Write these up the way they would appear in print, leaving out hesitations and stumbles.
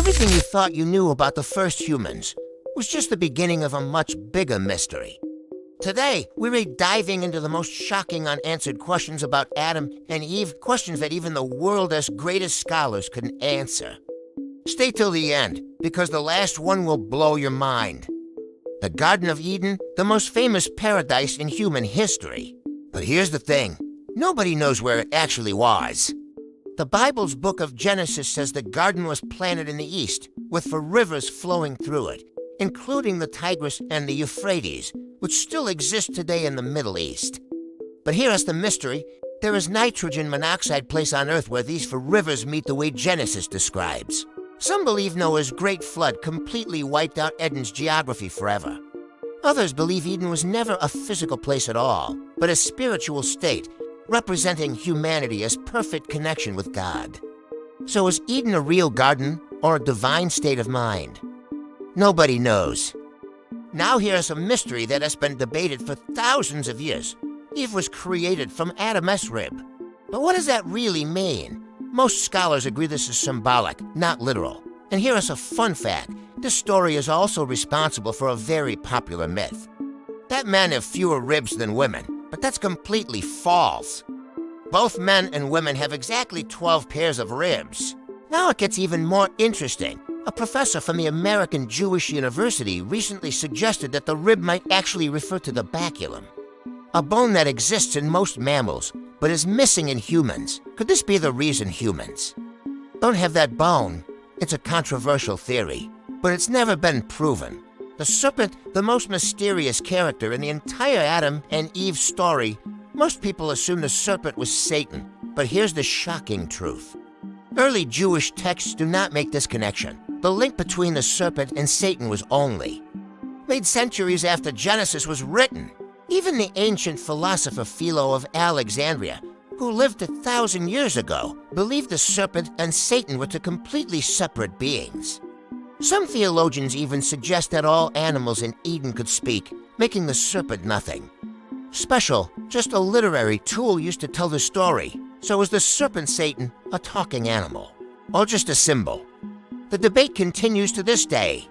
Everything you thought you knew about the first humans was just the beginning of a much bigger mystery. Today, we're diving into the most shocking unanswered questions about Adam and Eve, questions that even the world's greatest scholars couldn't answer. Stay till the end, because the last one will blow your mind. The Garden of Eden, the most famous paradise in human history. But here's the thing, nobody knows where it actually was. The Bible's book of Genesis says the garden was planted in the east, with the rivers flowing through it, including the Tigris and the Euphrates, which still exist today in the Middle East. But here is the mystery. There is nitrogen monoxide place on Earth where these rivers meet the way Genesis describes. Some believe Noah's great flood completely wiped out Eden's geography forever. Others believe Eden was never a physical place at all, but a spiritual state, representing humanity as perfect connection with God. So is Eden a real garden or a divine state of mind? Nobody knows. Now here's a mystery that has been debated for thousands of years. Eve was created from Adam's rib. But what does that really mean? Most scholars agree this is symbolic, not literal. And here is a fun fact. This story is also responsible for a very popular myth. That men have fewer ribs than women, but that's completely false. Both men and women have exactly 12 pairs of ribs. Now it gets even more interesting. A professor from the American Jewish University recently suggested that the rib might actually refer to the baculum, a bone that exists in most mammals, but is missing in humans. Could this be the reason humans don't have that bone? It's a controversial theory, but it's never been proven. The serpent, the most mysterious character in the entire Adam and Eve story, most people assume the serpent was Satan, but here's the shocking truth. Early Jewish texts do not make this connection. The link between the serpent and Satan was only made centuries after Genesis was written. Even the ancient philosopher Philo of Alexandria, who lived 1,000 years ago, believed the serpent and Satan were two completely separate beings. Some theologians even suggest that all animals in Eden could speak, making the serpent nothing special, just a literary tool used to tell the story. So is the serpent Satan a talking animal, or just a symbol? The debate continues to this day.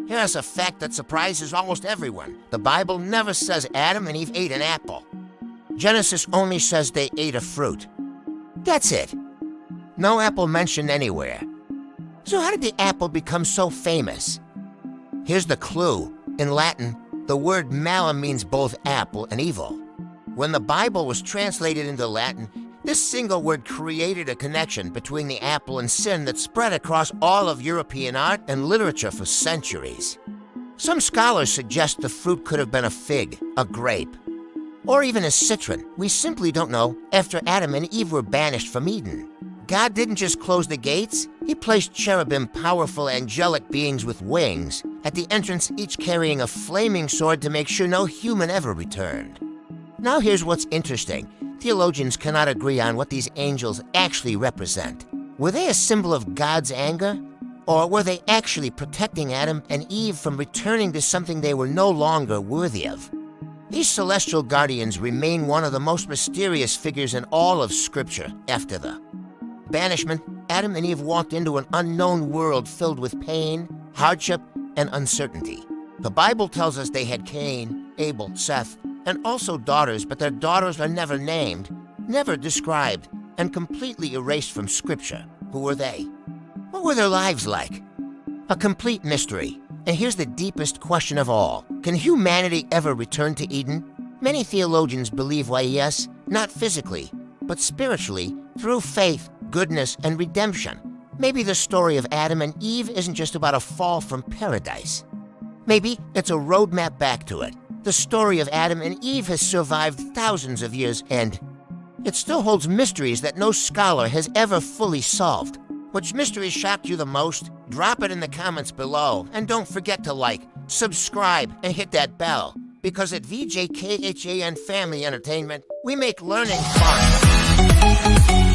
Here's a fact that surprises almost everyone. The Bible never says Adam and Eve ate an apple. Genesis only says they ate a fruit. That's it. No apple mentioned anywhere. So how did the apple become so famous? Here's the clue. In Latin, the word malum means both apple and evil. When the Bible was translated into Latin, this single word created a connection between the apple and sin that spread across all of European art and literature for centuries. Some scholars suggest the fruit could have been a fig, a grape, or even a citron. We simply don't know. After Adam and Eve were banished from Eden, God didn't just close the gates. He placed cherubim, powerful angelic beings with wings, at the entrance, each carrying a flaming sword to make sure no human ever returned. Now here's what's interesting. Theologians cannot agree on what these angels actually represent. Were they a symbol of God's anger? Or were they actually protecting Adam and Eve from returning to something they were no longer worthy of? These celestial guardians remain one of the most mysterious figures in all of Scripture. After the banishment, Adam and Eve walked into an unknown world filled with pain, hardship, and uncertainty. The Bible tells us they had Cain, Abel, Seth, and also daughters, but their daughters are never named, never described, and completely erased from Scripture. Who were they? What were their lives like? A complete mystery. And here's the deepest question of all. Can humanity ever return to Eden? Many theologians believe why yes, not physically, but spiritually, through faith, goodness, and redemption. Maybe the story of Adam and Eve isn't just about a fall from paradise. Maybe it's a roadmap back to it. The story of Adam and Eve has survived thousands of years, and it still holds mysteries that no scholar has ever fully solved. Which mystery shocked you the most? Drop it in the comments below, and don't forget to like, subscribe, and hit that bell, because at Vjkhan-Family-Entertainment, we make learning fun.